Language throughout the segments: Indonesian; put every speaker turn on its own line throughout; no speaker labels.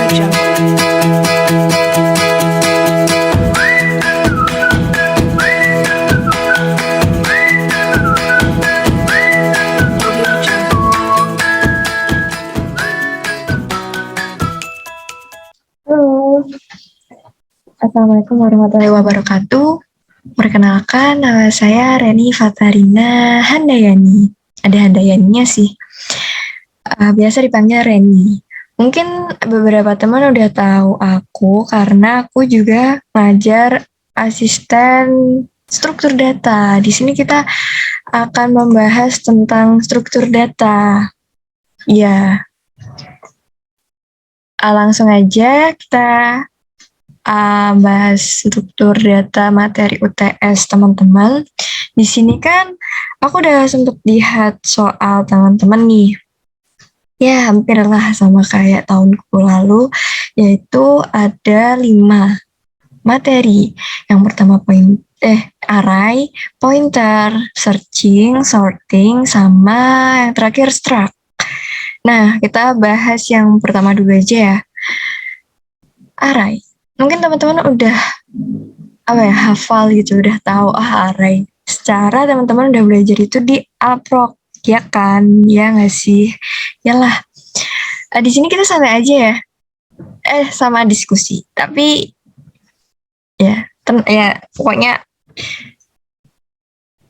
Halo, Assalamualaikum warahmatullahi wabarakatuh. Perkenalkan, nama saya Reni Fatarina Handayani. Ada Handayaninya sih. Biasa dipanggil Reni. Mungkin beberapa teman udah tahu aku karena aku juga ngajar asisten struktur data. Di sini kita akan membahas tentang struktur data. Ya, langsung aja kita bahas struktur data materi UTS teman-teman. Di sini kan aku udah sempat lihat soal teman-teman nih. Ya, hampir lah sama kayak tahunku lalu, yaitu ada 5 materi. Yang pertama array, pointer, searching, sorting, sama yang terakhir struct. Nah, kita bahas yang pertama dulu aja ya. Array. Mungkin teman-teman udah hafal gitu, udah tahu array. Secara teman-teman udah belajar itu di Alprok, ya kan? Ya nggak sih? Yalah. Di sini kita santai aja ya. Sama diskusi. Tapi ya, pokoknya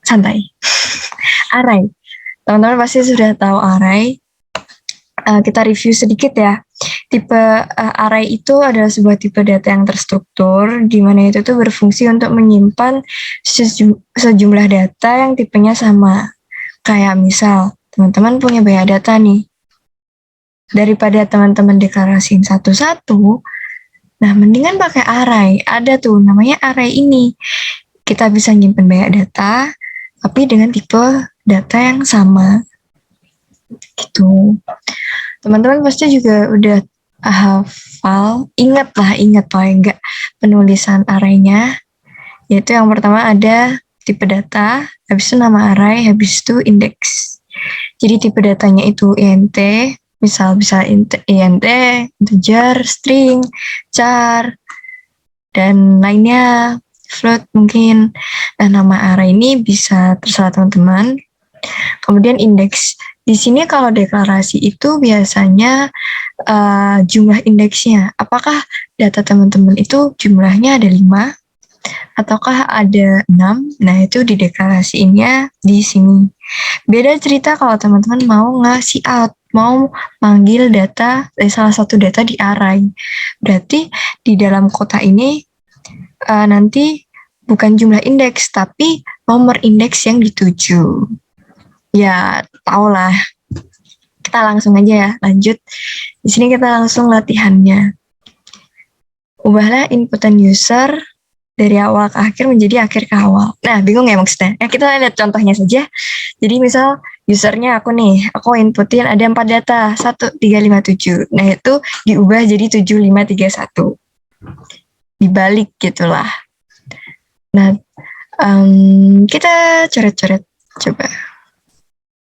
santai. Array. Teman-teman pasti sudah tahu array. Kita review sedikit ya. Tipe array itu adalah sebuah tipe data yang terstruktur, di mana itu tuh berfungsi untuk menyimpan sejumlah data yang tipenya sama. Kayak misal, teman-teman punya banyak data nih. Daripada teman-teman deklarasiin satu-satu, nah mendingan pakai array. Ada tuh namanya array ini. Kita bisa nyimpan banyak data, tapi dengan tipe data yang sama. Gitu. Teman-teman pasti juga udah hafal, ingat paling enggak penulisan array-nya, yaitu yang pertama ada tipe data, habis itu nama array, habis itu indeks. Jadi tipe datanya itu int, misal bisa int, integer, string, char, dan lainnya, float mungkin. Nah, nama array ini bisa terserah teman-teman. Kemudian indeks. Di sini kalau deklarasi itu biasanya jumlah indeksnya. Apakah data teman-teman itu jumlahnya ada 5 ataukah ada 6? Nah, itu dideklarasiinnya di sini. Beda cerita kalau teman-teman mau ngasih out, mau manggil data salah satu data di array. Berarti di dalam kotak ini nanti bukan jumlah indeks, tapi nomor indeks yang dituju. Ya, tau lah. Kita langsung aja ya, lanjut. Di sini kita langsung latihannya. Ubahlah inputan user dari awal ke akhir menjadi akhir ke awal. Nah, bingung ya maksudnya? Kita lihat contohnya saja. Jadi misal usernya aku inputin ada 4 data, 1, 3, 5, 7. Nah, itu diubah jadi 7, 5, 3, 1. Dibalik gitulah. Nah, kita coret-coret coba.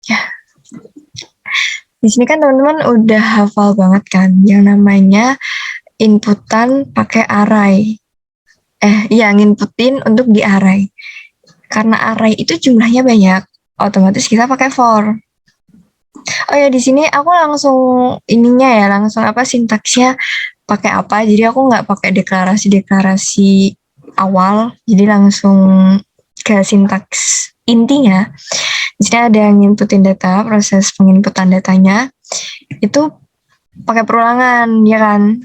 Ya. Di sini kan teman-teman udah hafal banget kan yang namanya inputan pakai array. Nginputin untuk di array. Karena array itu jumlahnya banyak, otomatis kita pakai for. Oh ya, di sini aku langsung sintaksnya pakai apa. Jadi aku nggak pakai deklarasi awal, jadi langsung ke sintaks intinya. Di sini ada yang inputin data, proses penginputan datanya itu pakai perulangan, ya kan?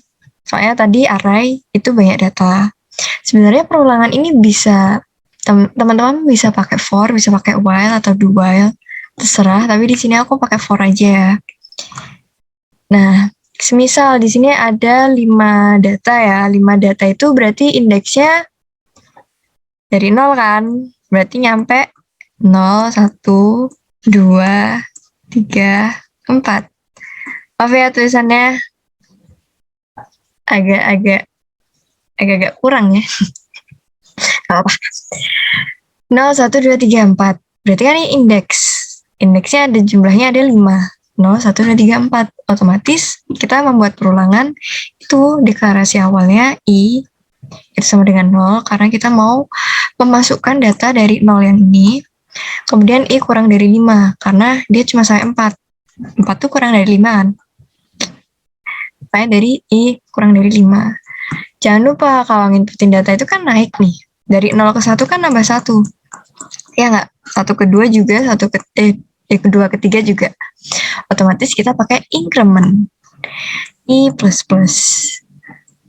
Soalnya tadi array itu banyak data. Sebenarnya perulangan ini bisa teman-teman bisa pakai for, bisa pakai while atau do while, terserah. Tapi di sini aku pakai for aja ya. Nah, semisal di sini ada 5 data ya. 5 data itu berarti indeksnya dari 0 kan? Berarti nyampe 0, 1, 2, 3, 4. Maaf ya tulisannya agak kurang ya. Gak apa-apa. 0, 1, 2, 3, 4. Berarti kan ini indeks. Indeksnya ada jumlahnya ada 5. 0, 1, 2, 3, 4. Otomatis kita membuat perulangan itu deklarasi awalnya I itu sama dengan 0 karena kita mau memasukkan data dari 0 yang ini, kemudian I kurang dari 5 karena dia cuma sampai 4. 4 tuh kurang dari 5 kan. Makanya dari I kurang dari 5. Jangan lupa kalau nginputin data itu kan naik nih. Dari 0 ke 1 kan nambah 1. Ya nggak? 1 ke 2 juga, kedua ketiga juga. Otomatis kita pakai increment. I plus plus.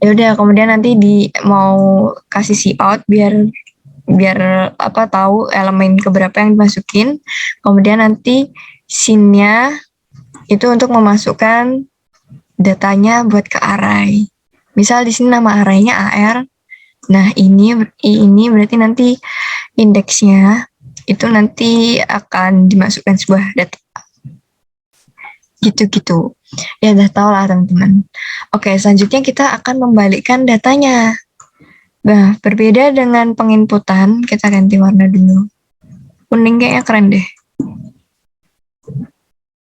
Ya udah, kemudian nanti mau kasih cout biar tahu elemen keberapa yang dimasukin. Kemudian nanti sin-nya itu untuk memasukkan datanya buat ke array. Misal di sini nama array-nya AR. Nah, ini berarti nanti indeksnya itu nanti akan dimasukkan sebuah data. Gitu-gitu. Ya udah tau lah teman-teman. Oke, selanjutnya kita akan membalikkan datanya. Nah, berbeda dengan penginputan, kita ganti warna dulu. Kuning kayaknya keren deh.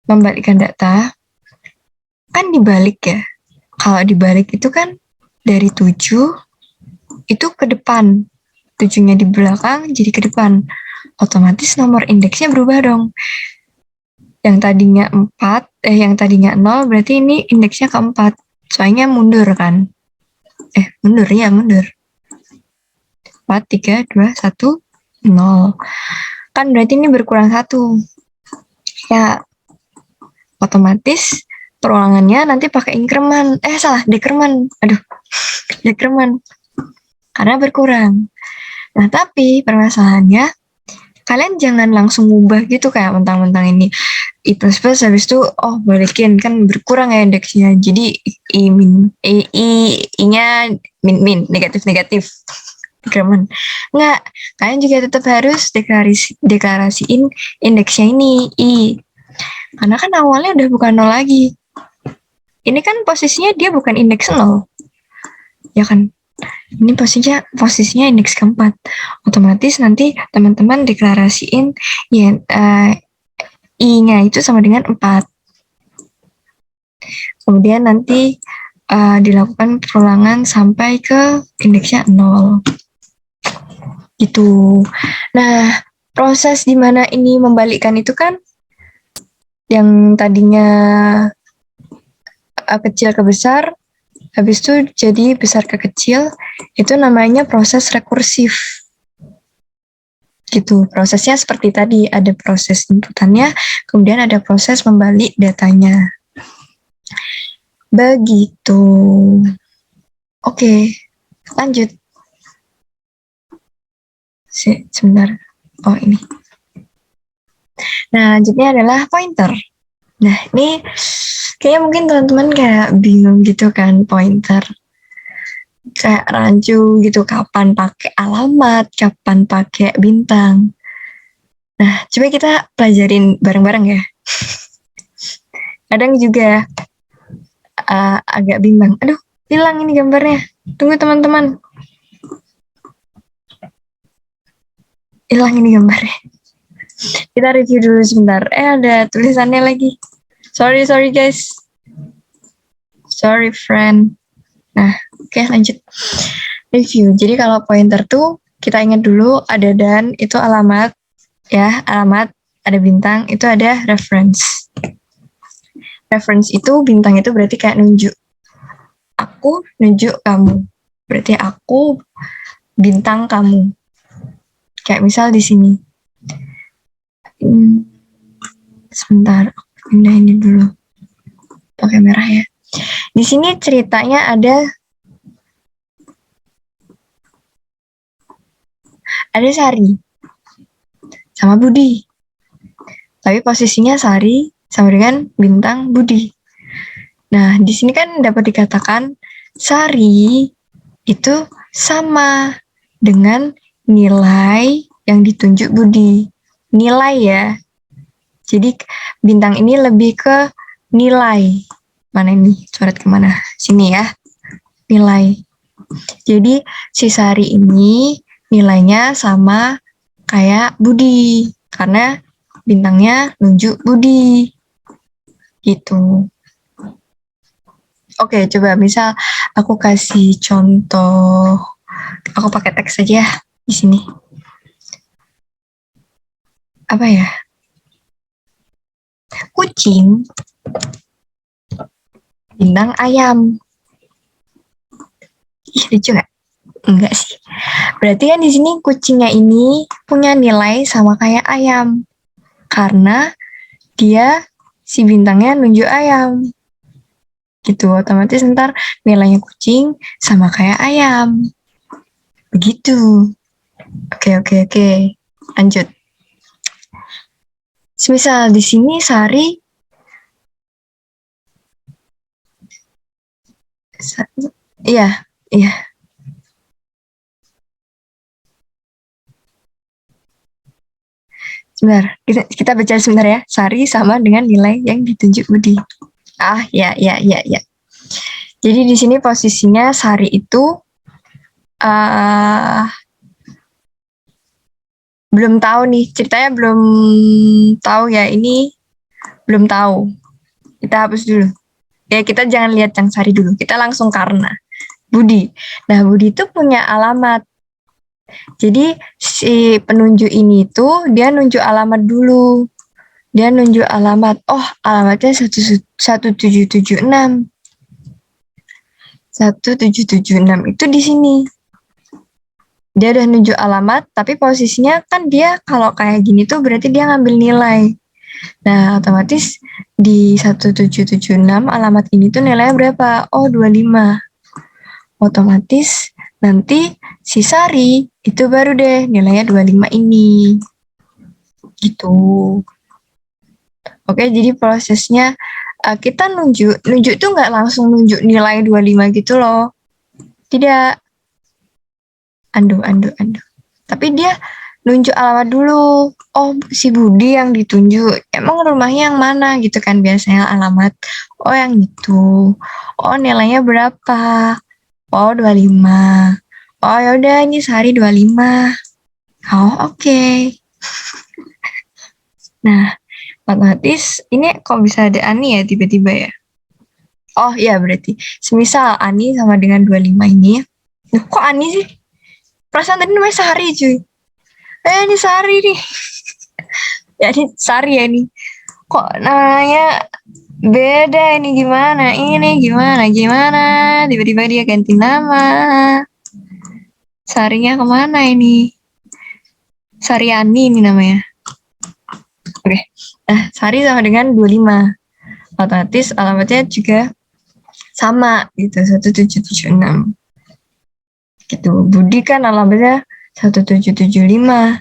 Membalikkan data, kan dibalik ya. Kalau dibalik itu kan dari 7 itu ke depan. 7-nya di belakang jadi ke depan. Otomatis nomor indeksnya berubah dong. Yang tadinya 0 berarti ini indeksnya ke 4. Soalnya mundur kan. Mundur. 4, 3, 2, 1, 0. Kan berarti ini berkurang 1. Ya, otomatis perulangannya nanti pakai increment. Decrement. Decrement. Karena berkurang. Nah, tapi permasalahannya, kalian jangan langsung ubah gitu kayak mentang-mentang ini I plus plus habis itu balikin kan berkurang ya indeksnya. Jadi I-nya min negatif. Decrement. Enggak, kalian juga tetap harus deklarasiin indeksnya ini I. Karena kan awalnya udah bukan 0 lagi. Ini kan posisinya dia bukan indeks 0. Ya kan? Ini posisinya indeks keempat. Otomatis nanti teman-teman deklarasiin ya I-nya itu sama dengan 4. Kemudian nanti dilakukan perulangan sampai ke indeksnya 0. Gitu. Nah, proses di mana ini membalikkan itu kan yang tadinya kecil ke besar, habis itu jadi besar ke kecil, itu namanya proses rekursif. Gitu, prosesnya seperti tadi, ada proses inputannya, kemudian ada proses membalik datanya. Begitu. Oke, lanjut. Sebentar. Ini. Nah, lanjutnya adalah pointer. Nah, ini kayaknya mungkin teman-teman kayak bingung gitu kan, pointer. Kayak rancu gitu, kapan pakai alamat, kapan pakai bintang. Nah, coba kita pelajarin bareng-bareng ya. Kadang juga agak bimbang. Aduh, hilang ini gambarnya. Tunggu teman-teman. Hilang ini gambarnya. Kita review dulu sebentar. Ada tulisannya lagi. Sorry guys. Sorry friend. Nah, oke, lanjut. Review. Jadi kalau pointer tuh kita ingat dulu ada dan itu alamat ya, alamat, ada bintang, itu ada reference. Reference itu bintang itu berarti kayak nunjuk. Aku nunjuk kamu. Berarti aku bintang kamu. Kayak misal di sini. Sebentar, aku pindah ini dulu. Pakai merah ya. Di sini ceritanya ada Sari sama Budi. Tapi posisinya Sari sama dengan bintang Budi. Nah, di sini kan dapat dikatakan Sari itu sama dengan nilai yang ditunjuk Budi. Nilai ya. Jadi bintang ini lebih ke nilai. Mana ini? Coret kemana? Sini ya. Nilai. Jadi si Sari ini nilainya sama kayak Budi. Karena bintangnya nunjuk Budi. gitu. Oke, coba misal aku kasih contoh, aku pakai teks saja di sini. Apa ya? Kucing, bintang ayam. Ih, lucu nggak? Enggak sih. Berarti kan di sini kucingnya ini punya nilai sama kayak ayam. Karena dia si bintangnya nunjuk ayam. Gitu, otomatis ntar nilainya kucing sama kayak ayam. Begitu. Oke. Lanjut. Misal di sini Sari, iya. Sebentar, kita baca sebentar ya. Sari sama dengan nilai yang ditunjuk Budi. Ya. Jadi di sini posisinya Sari itu uh, belum tahu nih, ceritanya belum tahu ya, ini belum tahu. Kita hapus dulu. Ya, kita jangan lihat yang Sari dulu. Kita langsung karena Budi. Nah, Budi itu punya alamat. Jadi si penunjuk ini tuh dia nunjuk alamat dulu. Dia nunjuk alamat. Oh, alamatnya 1776. 1776 itu di sini. Dia udah nunjuk alamat, tapi posisinya kan dia kalau kayak gini tuh berarti dia ngambil nilai. Nah, otomatis di 1776 alamat ini tuh nilainya berapa? Oh, 25. Otomatis nanti si Sari itu baru deh nilainya 25 ini. Gitu. Oke, jadi prosesnya kita nunjuk tuh nggak langsung nunjuk nilai 25 gitu loh. Tidak. Anduh. Tapi dia nunjuk alamat dulu. Oh, si Budi yang ditunjuk. Emang rumahnya yang mana gitu kan biasanya alamat. Oh, yang itu. Oh, nilainya berapa? Oh, 25. Oh, yaudah ini sehari 25. Oh, oke. Nah, otomatis ini kok bisa ada Ani ya tiba-tiba ya? Oh, iya berarti. Semisal Ani sama dengan 25 ini. Kok Ani sih? Perasaan tadi namanya Sari cuy. Ini Sari nih. Ya ini Sari ya ini. Kok namanya beda ini gimana? Ini gimana? Tiba-tiba dia ganti nama. Sarinya kemana ini? Sariani ini namanya. Oke. Nah, Sari sama dengan 25. Otomatis alamatnya juga sama gitu, 1776. Gitu. Budi kan alamatnya 1775.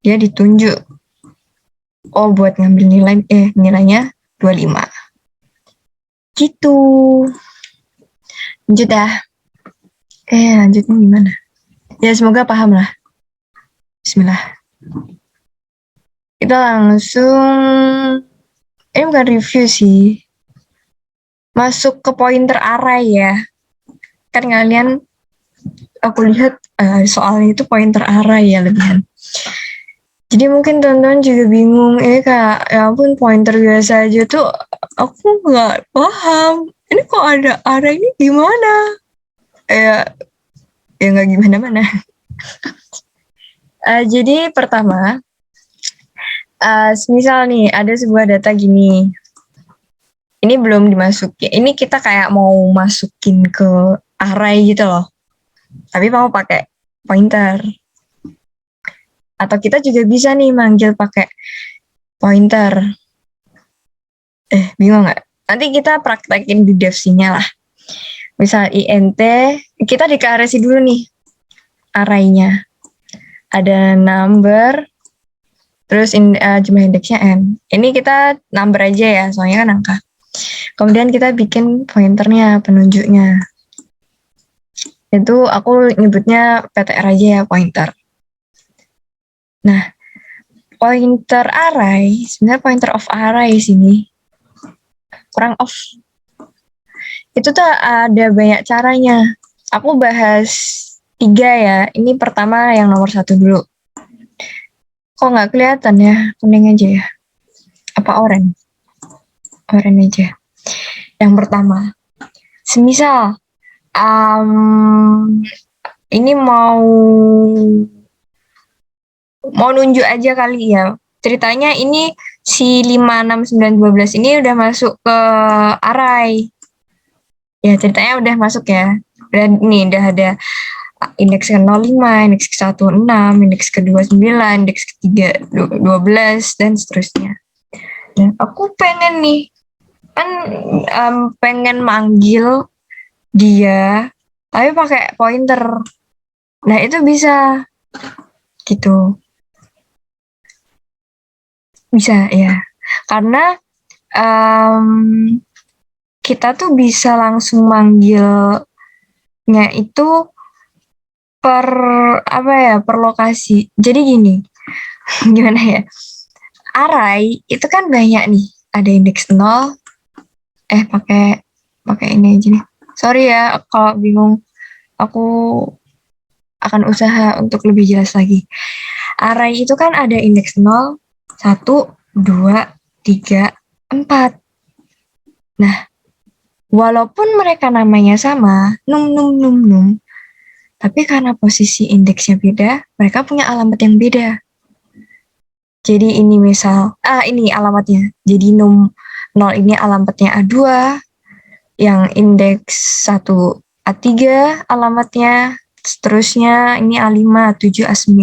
Dia ditunjuk. Oh, buat ngambil nilainya 25. Gitu. Lanjut ya. Lanjutnya gimana? Ya, semoga paham lah. Bismillah. Kita langsung, ini bukan review sih. Masuk ke pointer array ya. Kan kalian, aku lihat soalnya itu pointer array ya lebihan. Jadi mungkin teman-teman juga bingung, kayak ya ampun pointer biasa aja tuh aku nggak paham. Ini kok ada array ini gimana? Ya nggak gimana-mana. Jadi pertama, misal nih ada sebuah data gini. Ini belum dimasukin. Ini kita kayak mau masukin ke array gitu loh. Tapi mau pakai pointer. Atau kita juga bisa nih manggil pakai pointer. Bingung nggak? Nanti kita praktekin di devc-nya lah. Misal int, kita deklarasi dulu nih array-nya. Ada number, terus jumlah indeksnya n. Ini kita number aja ya, soalnya kan angka. Kemudian kita bikin pointernya, penunjuknya. Itu aku nyebutnya ptr aja ya, pointer. Nah, pointer array, sebenarnya pointer of array sini. Kurang of. Itu tuh ada banyak caranya. Aku bahas 3 ya. Ini pertama yang nomor 1 dulu. Kok nggak kelihatan ya? Kuning aja ya. Apa oranye? Keluarin aja. Yang pertama, semisal ini mau nunjuk aja kali ya. Ceritanya ini si 5, 6, 9, 12 ini udah masuk ke array. Ya, ceritanya udah masuk ya. Udah ada indeks ke 05, indeks ke 16, indeks ke 29, indeks ke 3, 12, dan seterusnya. Nah, aku pengen nih, kan pengen manggil dia, tapi pakai pointer. Nah, itu bisa gitu. Bisa ya. Karena kita tuh bisa langsung manggilnya itu per lokasi. Jadi gini, gimana ya? Array itu kan banyak nih. Ada indeks 0. Pakai ini aja nih. Sorry ya kalau bingung. Aku akan usaha untuk lebih jelas lagi. Array itu kan ada indeks 0, 1, 2, 3, 4. Nah, walaupun mereka namanya sama, num, tapi karena posisi indeksnya beda, mereka punya alamat yang beda. Jadi ini misal, ini alamatnya. Jadi num 0 ini alamatnya A2, yang indeks 1 A3 alamatnya, seterusnya ini A5, A7, A9.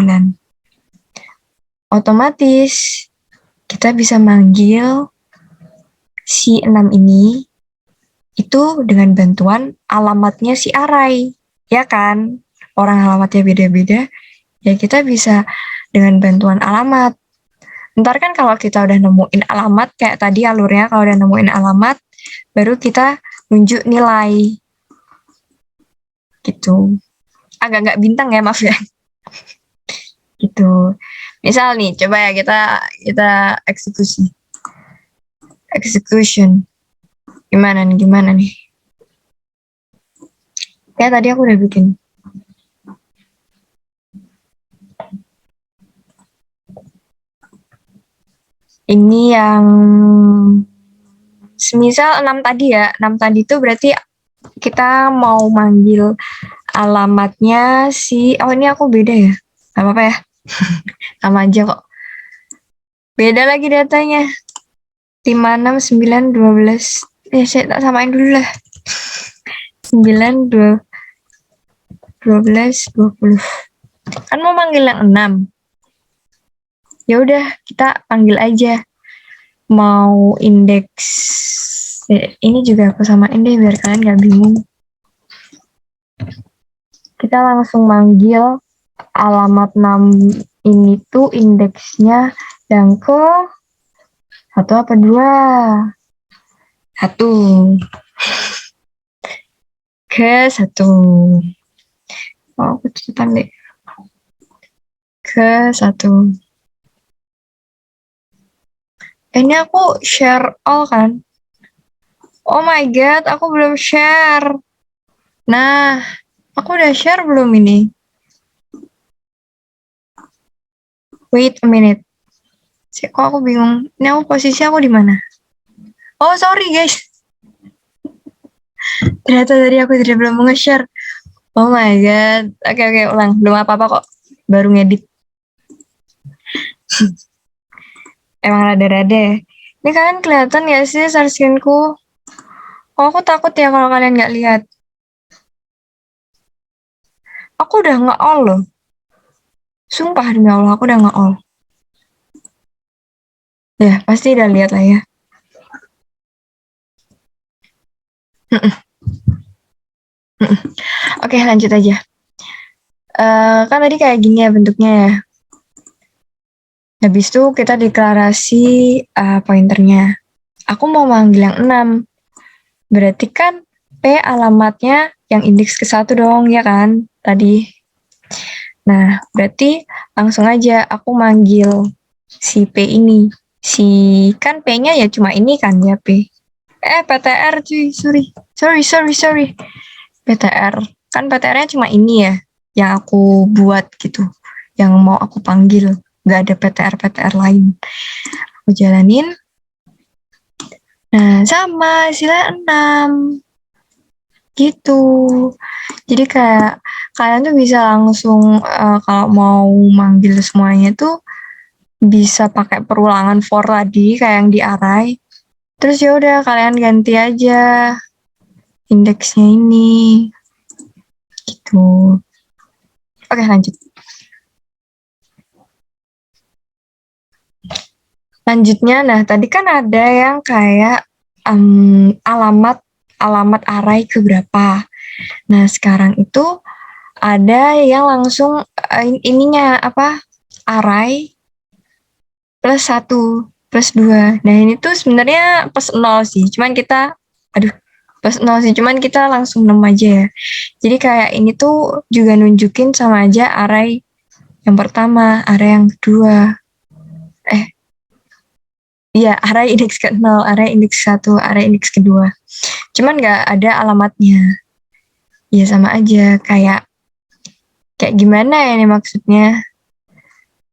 Otomatis kita bisa manggil si 6 ini itu dengan bantuan alamatnya si array, ya kan? Orang alamatnya beda-beda, ya kita bisa dengan bantuan alamat. Ntar kan kalau kita udah nemuin alamat, kayak tadi alurnya, kalau udah nemuin alamat, baru kita nunjuk nilai. Gitu. Agak nggak bintang ya, maaf ya. Gitu. Misal nih, coba ya kita eksekusi. Execution. Gimana nih? Ya, tadi aku udah bikin. Ini yang semisal 6 tadi ya. 6 tadi itu berarti kita mau manggil alamatnya si, ini aku beda ya. Gak apa-apa ya. Sama aja kok. Beda lagi datanya. 5, 6, 9, 12. Ya, saya tak samain dulu lah. 9, 12, 20. Kan mau manggil yang 6. Ya udah, kita panggil aja. Mau indeks ini juga aku samain deh biar kalian gak bingung. Kita langsung manggil alamat 6 ini tuh indeksnya yang ke 1 apa 2? 1. Ke 1. Oh, aku tutupan deh. Ke 1. Ini aku share all kan? Oh my god, aku belum share. Nah, aku udah share belum ini? Wait a minute. Kok aku bingung? Ini aku posisi aku di mana? Oh, sorry guys. Ternyata tadi aku belum nge-share. Oh my god. Oke, ulang. Belum apa-apa kok. Baru ngedit. Emang rada-rada ya. Ini kalian kelihatan gak sih share screen-ku? Oh, aku takut ya kalau kalian gak lihat. Aku udah nge-all loh. Sumpah demi Allah, aku udah nge-all. Ya, pasti udah lihat lah ya. Oke, lanjut aja. Kan tadi kayak gini ya bentuknya ya. Habis itu kita deklarasi pointernya. Aku mau manggil yang 6. Berarti kan P alamatnya yang indeks ke 1 dong, ya kan? Tadi. Nah, berarti langsung aja aku manggil si P ini. Kan P-nya ya cuma ini kan ya, P. PTR cuy, sorry. PTR. Kan PTR-nya cuma ini ya, yang aku buat gitu. Yang mau aku panggil. Nggak ada PTR lain. Aku jalanin. Nah, sama sila 6. Gitu. Jadi kayak kalian tuh bisa langsung kalau mau manggil semuanya tuh bisa pakai perulangan for tadi kayak yang di array. Terus ya udah kalian ganti aja indeksnya ini. Gitu. Oke, lanjut. Lanjutnya, nah tadi kan ada yang kayak alamat array ke berapa. Nah, sekarang itu ada yang langsung ininya apa? Array plus 1 plus 2. Nah, ini tuh sebenarnya plus 0 sih. Cuman kita aduh, plus 0 sih. Cuman kita langsung 6 aja ya. Jadi kayak ini tuh juga nunjukin sama aja array yang pertama, array yang kedua. Iya, array indeks ke-0, array indeks 1, array indeks kedua. Cuman nggak ada alamatnya. Ya sama aja, kayak gimana ya ini maksudnya?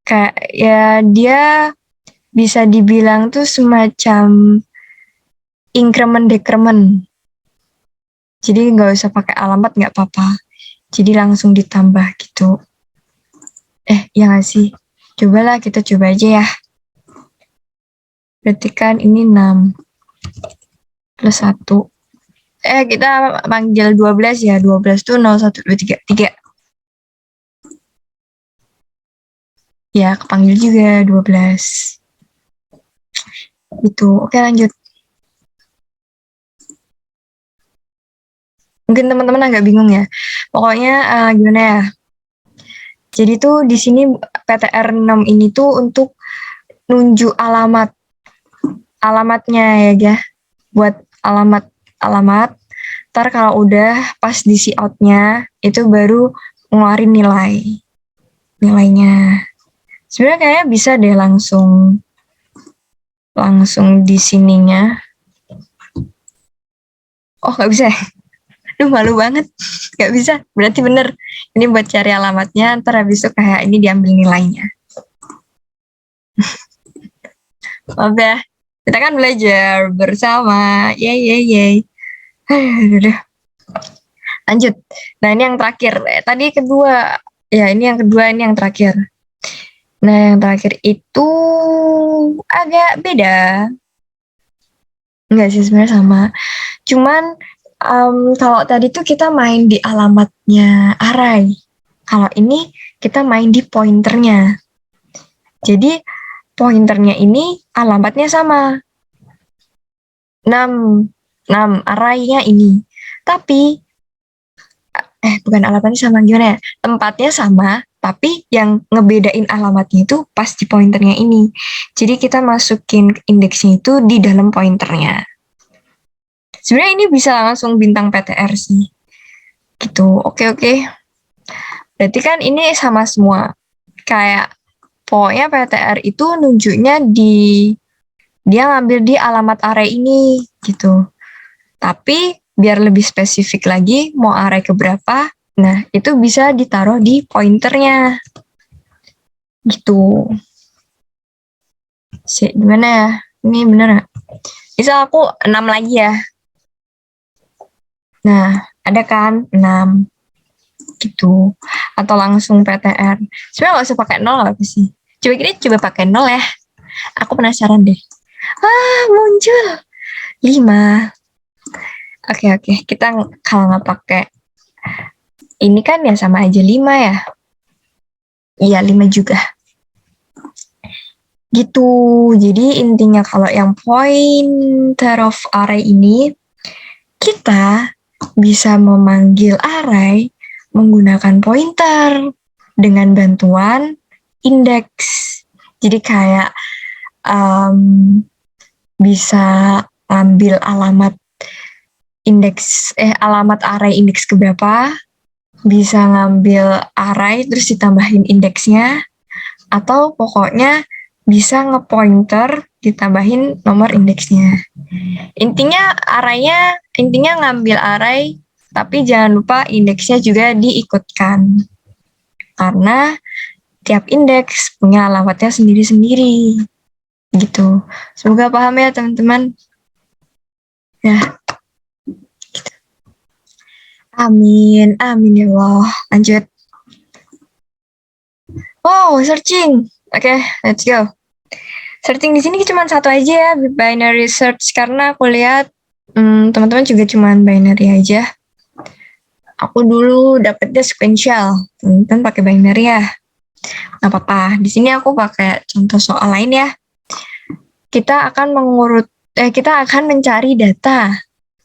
Kayak ya dia bisa dibilang tuh semacam increment decrement. Jadi nggak usah pakai alamat nggak apa-apa. Jadi langsung ditambah gitu. Ya nggak sih? Cobalah kita coba aja ya. Berarti kan ini 6 plus 1. Kita panggil 12 ya. 12 tuh 0, 1, 2, 3. 3. Ya, kepanggil juga 12. Gitu. Oke, lanjut. Mungkin teman-teman agak bingung ya. Pokoknya gimana ya? Jadi tuh di sini PTR 6 ini tuh untuk nunjuk alamatnya ya, buat alamat. Ntar kalau udah pas di si out-nya itu baru ngeluarin nilainya. Sebenarnya kayaknya bisa deh langsung di sininya. Oh, nggak bisa ya? Duh, malu banget. Nggak bisa. Berarti bener. Ini buat cari alamatnya, ntar habis itu kayak ini diambil nilainya. Maaf ya. Kita kan belajar bersama. Yeay. Udah. Lanjut. Nah, ini yang terakhir. Tadi kedua. Ya, ini yang kedua, ini yang terakhir. Nah, yang terakhir itu agak beda. Enggak sih, sebenarnya sama. Cuman kalau tadi tuh kita main di alamatnya array. Kalau ini kita main di pointernya. Jadi pointernya ini alamatnya sama. 6 array-nya ini. Tapi bukan alamatnya sama, gimana ya? Tempatnya sama, tapi yang ngebedain alamatnya itu pas di pointernya ini. Jadi kita masukin indeksnya itu di dalam pointernya. Sebenarnya ini bisa langsung bintang PTR sih. Gitu. Oke. Berarti kan ini sama semua. Kayak pokoknya PTR itu nunjuknya dia ngambil di alamat array ini gitu. Tapi biar lebih spesifik lagi mau array keberapa, nah itu bisa ditaruh di pointernya. Gitu. Gimana ya? Ini bener gak? Misal aku 6 lagi ya. Nah, ada kan 6 gitu. Atau langsung PTR. Sebenarnya nggak usah pakai 0 apa sih? Coba pakai 0 ya. Aku penasaran deh. Muncul 5. Oke. Kita kalau nggak pakai ini kan ya sama aja 5 ya. Iya, 5 juga. Gitu. Jadi intinya kalau yang pointer of array ini, kita bisa memanggil array menggunakan pointer dengan bantuan indeks. Jadi kayak bisa ambil alamat array indeks keberapa, bisa ngambil array terus ditambahin indeksnya, atau pokoknya bisa ngepointer ditambahin nomor indeksnya. Intinya ngambil array, tapi jangan lupa indeksnya juga diikutkan. Karena tiap indeks punya alamatnya sendiri-sendiri. Gitu. Semoga paham ya teman-teman. Ya, amin, amin ya Allah. Lanjut. Oh, searching. Oke, let's go. Searching di sini cuma satu aja ya, binary search, karena aku lihat teman-teman juga cuma binary aja. Aku dulu dapetnya sequential, teman-teman pakai binary ya. Nggak apa-apa. Di sini aku pakai contoh soal lain ya. Kita akan kita akan mencari data.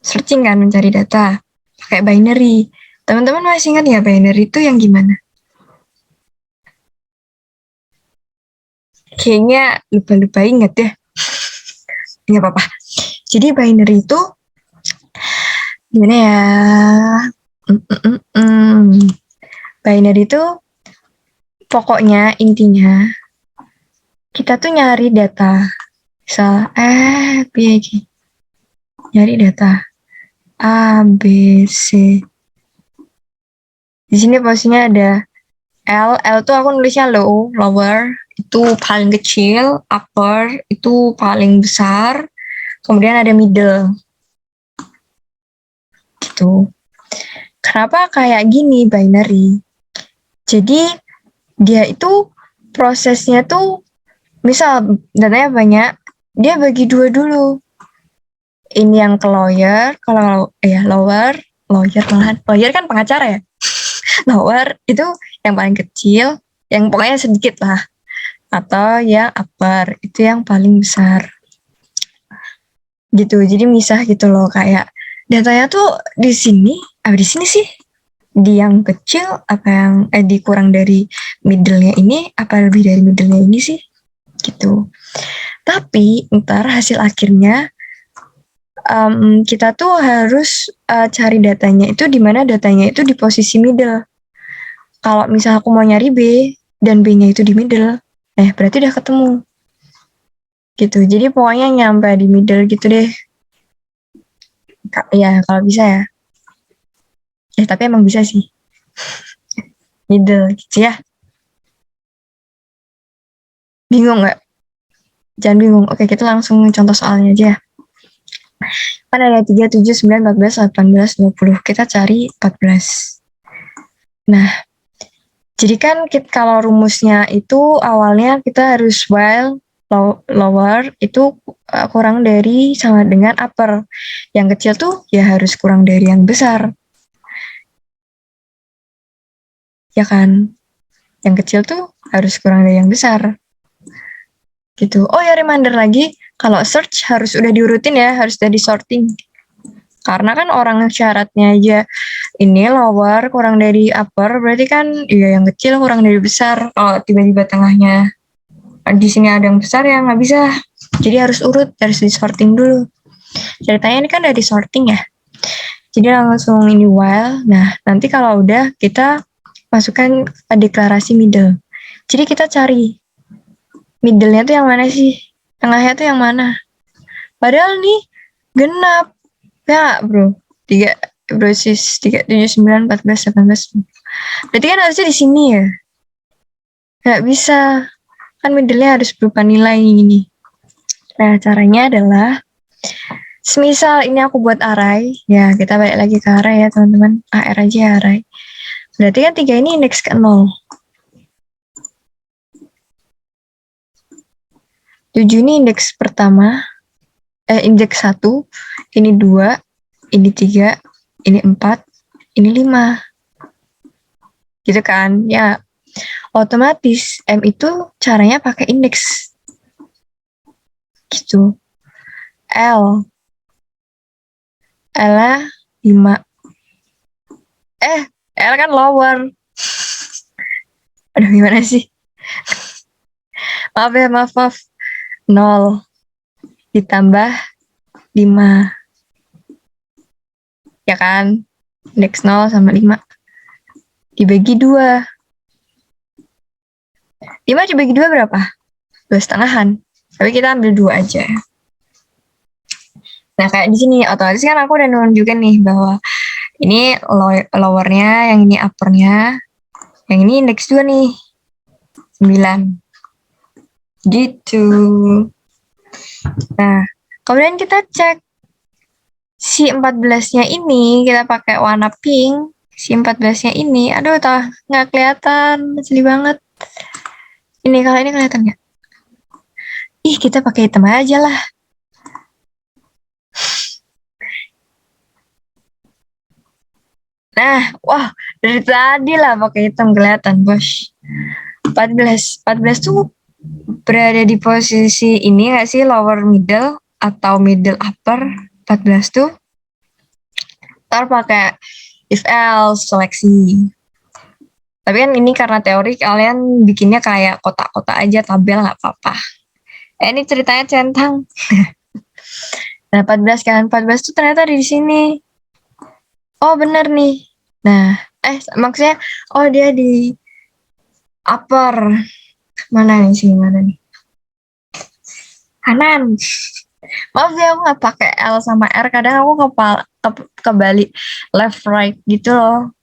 Searching kan, mencari data. Pakai binary. Teman-teman masih ingat ya binary itu yang gimana? Kayaknya lupa-lupa ingat ya. Nggak apa-apa. Jadi binary itu gimana ya? Binary itu pokoknya intinya kita tuh nyari data. Misal nyari data A, B, C. Di sini posisinya ada L tuh aku nulisnya lower, itu paling kecil, upper itu paling besar, kemudian ada middle. Gitu. Kenapa kayak gini binary? Jadi dia itu prosesnya tuh misal datanya banyak, dia bagi dua dulu. Ini yang ke lawyer, kalau lawyer kan pengacara ya. Lower itu yang paling kecil, yang pokoknya sedikit lah. Atau yang upper itu yang paling besar. Gitu. Jadi misah gitu loh, kayak datanya tuh di sini, apa di sini sih? Di yang kecil apa yang dikurang dari middle-nya ini, apa lebih dari middle-nya ini sih? Gitu. Tapi ntar hasil akhirnya kita tuh harus cari datanya itu di mana datanya itu di posisi middle. Kalau misal aku mau nyari B dan B-nya itu di middle, berarti udah ketemu. Gitu. Jadi pokoknya nyampe di middle gitu deh. Ya, kalau bisa ya. Tapi emang bisa sih. Middle gitu ya. Bingung nggak? Jangan bingung. Oke, kita langsung contoh soalnya aja ya. Kan ada 3, 7, 9, 14, 18, 20. Kita cari 14. Nah, jadi kan kalau rumusnya itu awalnya kita harus while lower itu kurang dari sama dengan upper. Yang kecil tuh ya harus kurang dari yang besar. Ya kan? Yang kecil tuh harus kurang dari yang besar. Gitu. Oh ya, reminder lagi, kalau search harus udah diurutin ya, harus udah disorting. Karena kan orang syaratnya aja ini lower kurang dari upper, berarti kan ya yang kecil kurang dari besar. Kalau tiba-tiba tengahnya di sini ada yang besar ya nggak bisa. Jadi harus urut, harus disorting dulu. Ceritanya ini kan udah disorting ya. Jadi langsung ini while. Nah, nanti kalau udah kita masukkan deklarasi middle. Jadi kita cari middle-nya tuh yang mana sih? Tengahnya tuh yang mana? Padahal nih genap. Ya, bro. 3 brosis 3, 7, 9, 14, 18. Berarti kan harusnya di sini ya. Nggak bisa. Kan middle-nya harus berupa nilai ini. Nah, caranya adalah semisal ini aku buat array, ya kita balik lagi ke array ya teman-teman. AR aja ya array. Berarti kan 3 ini indeks ke 0. 7 ini indeks pertama, indeks 1, ini 2, ini 3, ini 4, ini 5. Gitu kan? Ya, otomatis M itu caranya pakai indeks. Gitu. L. L-nya 5. L kan lower. Aduh, gimana sih? Maaf ya, maaf. 0 ditambah 5. Ya kan? Indeks 0 sama 5. Dibagi 2. 5 dibagi 2 berapa? 2,5-an. Tapi kita ambil 2 aja. Nah, kayak di sini otomatis kan aku udah nunjukin nih bahwa ini lowernya, yang ini uppernya, yang ini indeks 2 nih. 9. Gitu. Nah, kemudian kita cek Si 14-nya ini kita pakai warna pink. Si 14-nya ini, aduh nggak kelihatan, sedih banget. Ini kalau ini kelihatan nggak? Ih, kita pakai hitam aja lah. Nah, wah, dari tadi lah pakai hitam kelihatan, bos. 14 tuh berada di posisi ini nggak sih, lower middle atau middle upper. 14 tuh ntar pakai if else seleksi. Tapi kan ini karena teori kalian bikinnya kayak kotak-kotak aja, tabel nggak apa-apa. Ini ceritanya centang. Nah, 14 kan, 14 tuh ternyata di sini. Oh, bener nih. Nah, maksudnya, oh dia di upper. Mana nih sih, mana nih? Kanan. Maaf ya, aku nggak pakai L sama R. Kadang aku kebalik left right gitu loh.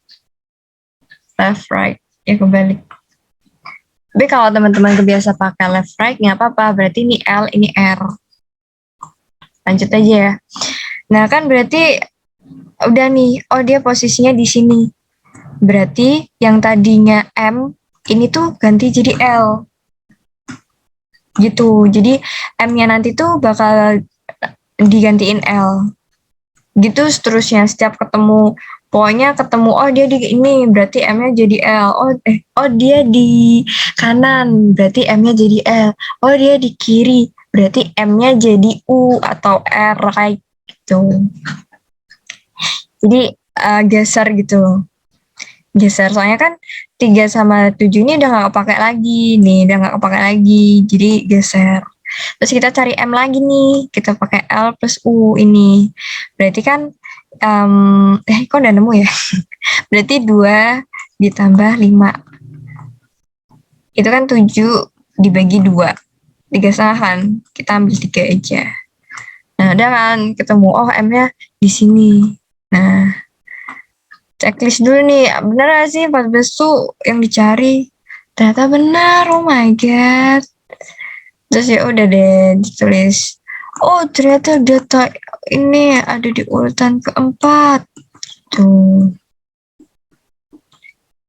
Left right, ya kebalik. Tapi kalau teman-teman kebiasa pakai left right, nggak apa-apa. Berarti ini L, ini R. Lanjut aja ya. Nah, kan berarti udah nih, oh dia posisinya di sini. Berarti yang tadinya M, ini tuh ganti jadi L. Gitu. Jadi M-nya nanti tuh bakal digantiin L. Gitu seterusnya. Setiap ketemu, pokoknya ketemu, oh dia di ini, berarti M-nya jadi L. Oh dia di kanan, berarti M-nya jadi L. Oh dia di kiri, berarti M-nya jadi U atau R kayak gitu. Jadi geser gitu loh. Geser, soalnya kan 3 sama 7 ini udah nggak kepake lagi. Nih, udah nggak kepake lagi. Jadi geser. Terus kita cari M lagi nih. Kita pakai L plus U ini. Berarti kan, kok udah nemu ya? Berarti 2 ditambah 5. Itu kan 7 dibagi 2. 3,5 kan? Kita ambil 3 aja. Nah, udah kan ketemu. Oh, M-nya di sini. Nah, checklist dulu nih, bener gak sih 14 tuh yang dicari? Ternyata benar, oh my god. Terus ya udah deh ditulis, oh ternyata data ini ada di urutan keempat. Tuh.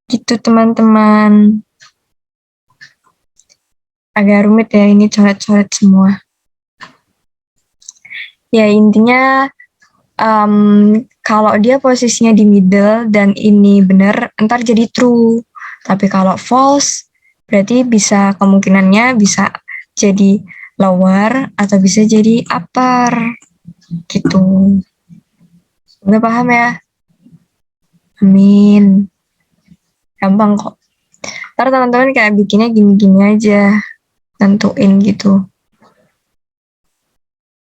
Gitu teman-teman. Agak rumit ya, ini coret-coret semua. Ya intinya, kalau dia posisinya di middle dan ini benar, ntar jadi true. Tapi kalau false, berarti bisa kemungkinannya bisa jadi lower atau bisa jadi upper. Gitu. Udah paham ya? Amin. Gampang kok. Ntar teman-teman kayak bikinnya gini-gini aja. Tentuin gitu.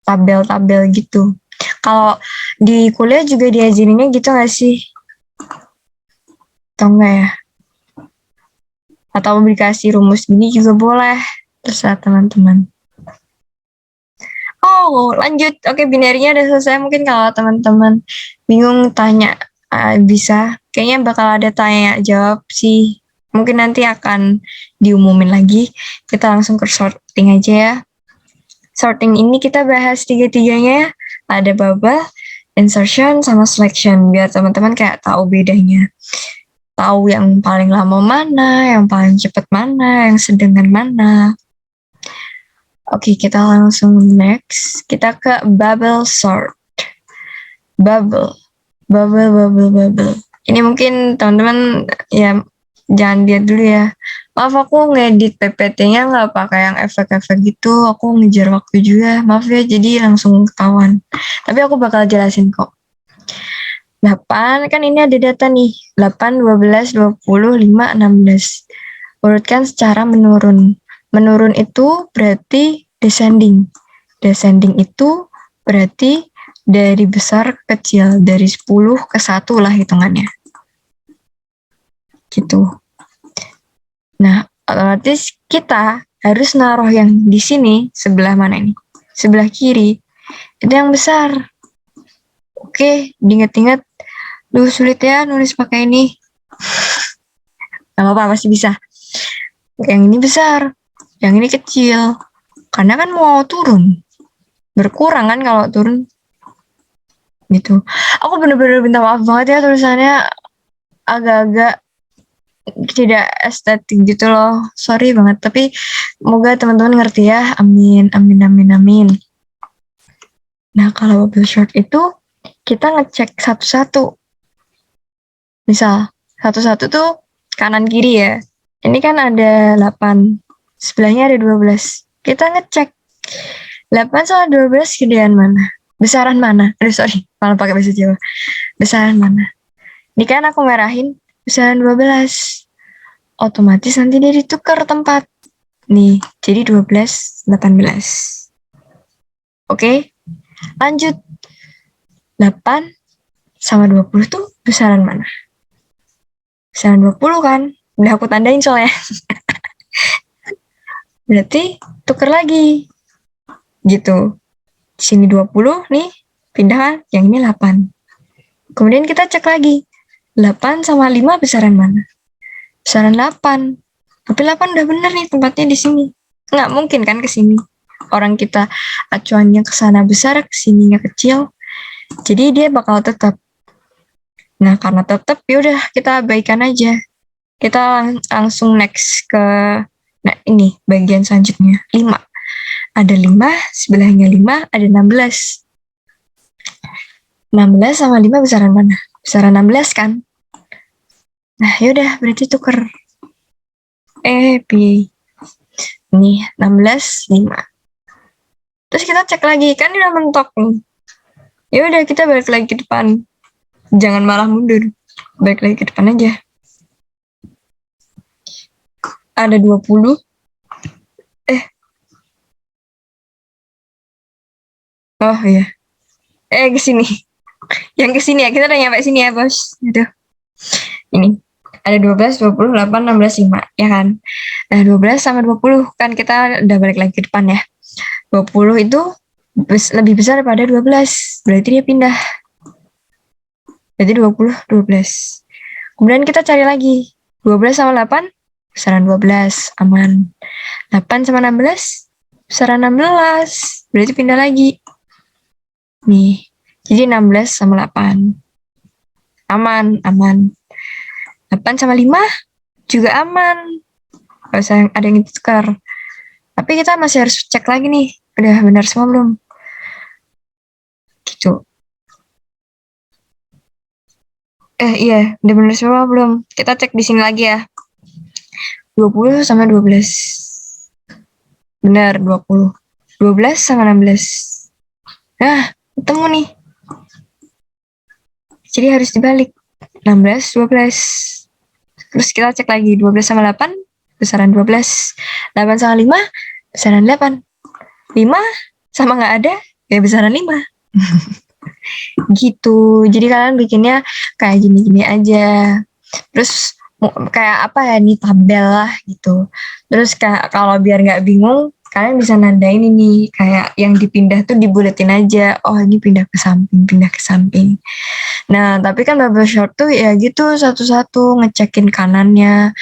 Tabel-tabel gitu. Kalau di kuliah juga diajarinnya gitu gak sih? Atau enggak ya? Atau dikasih rumus gini juga boleh. Terserah teman-teman. Oh, lanjut. Oke, binarinya udah selesai. Mungkin kalau teman-teman bingung tanya, bisa. Kayaknya bakal ada tanya jawab sih. Mungkin nanti akan diumumin lagi. Kita langsung ke sorting aja ya. Sorting ini kita bahas tiga-tiganya. Ada bubble, insertion, sama selection. Biar teman-teman kayak tahu bedanya. Tahu yang paling lama mana, yang paling cepat mana, yang sedang mana. Oke, kita langsung next. Kita ke bubble sort. Bubble. Ini mungkin teman-teman ya jangan lihat dulu ya. Maaf aku ngedit PPT-nya nggak pakai yang efek-efek gitu. Aku ngejar waktu juga. Maaf ya, jadi langsung ketahuan. Tapi aku bakal jelasin kok. 8, kan ini ada data nih. 8, 12, 20, 5, 16. Urutkan secara menurun. Menurun itu berarti descending. Descending itu berarti dari besar ke kecil, dari 10 ke 1 lah hitungannya. Gitu. Nah, otomatis kita harus naruh yang di sini, sebelah mana ini? Sebelah kiri. Itu yang besar. Oke, diingat-ingat. Duh, sulit ya nulis pakai ini. Gak apa-apa, pasti bisa. Yang ini besar, yang ini kecil. Karena kan mau turun. Berkurang kan kalau turun. gitu. Aku bener-bener minta maaf banget ya tulisannya agak-agak tidak estetik gitu loh. Sorry banget, tapi semoga teman-teman ngerti ya. Amin, amin, amin, amin. Nah, kalau bubble short itu kita ngecek satu-satu. Misal, satu-satu tuh kanan kiri ya. Ini kan ada 8, sebelahnya ada 12. Kita ngecek 8 sama 12 gedean mana? Besaran mana? Sorry, malah pakai bahasa Jawa. Besaran mana? Ini kan aku merahin besaran 12. Otomatis nanti dia ditukar tempat. Nih, jadi 12, 18. Oke, lanjut. 8 sama 20 tuh besaran mana? Besaran 20 kan? Udah aku tandain soalnya. Berarti tuker lagi. Gitu. Di sini 20 nih, pindah kan? Yang ini 8. Kemudian kita cek lagi. 8 sama 5 besaran mana? Besaran 8. Tapi 8 udah bener nih tempatnya di sini. Nggak mungkin kan ke sini. Orang kita acuannya ke sana besar, ke sininya kecil. Jadi dia bakal tetap. Nah, karena tetap yaudah kita abaikan aja. Kita langsung next ke ini bagian selanjutnya. 5. Ada 5, sebelahnya 5, ada 16. 16 sama 5 besaran mana? Besaran 16 kan? Nah, yaudah berarti tuker. Pi. Nih, 16, 5. Terus kita cek lagi, kan dia udah mentok nih. Ya udah kita balik lagi ke depan. Jangan malah mundur. Balik lagi ke depan aja. Ada 20. Oh iya. Ke sini. Yang ke sini ya. Kita udah nyampe sini ya, Bos. Aduh. Ini. Ada 12, 20, 8, 16, 5. Ya kan? Nah, 12 sama 20 kan kita udah balik lagi ke depan ya. 20 itu lebih besar daripada 12. Berarti dia pindah. Berarti 20, 12. Kemudian kita cari lagi. 12 sama 8, besaran 12. Aman. 8 sama 16, besaran 16. Berarti pindah lagi. Nih. Jadi 16 sama 8. Aman, aman. 8 sama 5 juga aman. Gak usah ada yang ditukar. Tapi kita masih harus cek lagi nih. Udah benar semua belum? Gitu. Iya, udah benar semua belum? Kita cek di sini lagi ya. 20 sama 12. Benar, 20. 12 sama 16. Nah, ketemu nih. Jadi harus dibalik. 16, 12. Terus kita cek lagi. 12 sama 8, besaran 12. 8 sama 5, besaran 8. 5 sama nggak ada, ya besaran 5. Gitu. Jadi kalian bikinnya kayak gini-gini aja. Terus kayak apa ya, nih tabel lah gitu. Terus kalau biar nggak bingung, kalian bisa nandain ini kayak yang dipindah tuh dibuletin aja. Oh, ini pindah ke samping, pindah ke samping. Nah, tapi kan bubble short tuh ya gitu satu-satu ngecekin kanannya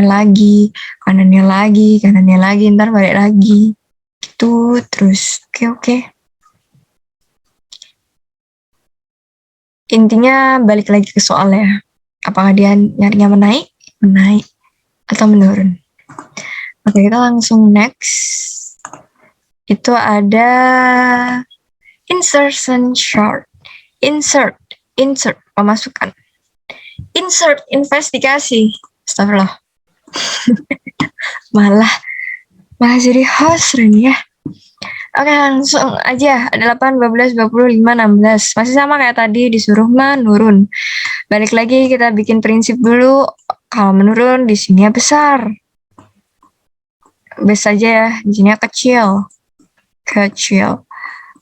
lagi, kanannya lagi, ntar balik lagi. Gitu terus. Oke. Intinya balik lagi ke soal ya. Apakah dia nyarinya menaik atau menurun? Oke, kita langsung next. Itu ada insertion chart. Insert, pemasukan. Insert, investigasi. Astagfirullah. malah jadi host Ren ya. Oke, langsung aja. Ada 8, 12, 25, 16. Masih sama kayak tadi, disuruh menurun. Balik lagi, kita bikin prinsip dulu. Kalau menurun, di sini besar. Base aja ya, di sini kecil.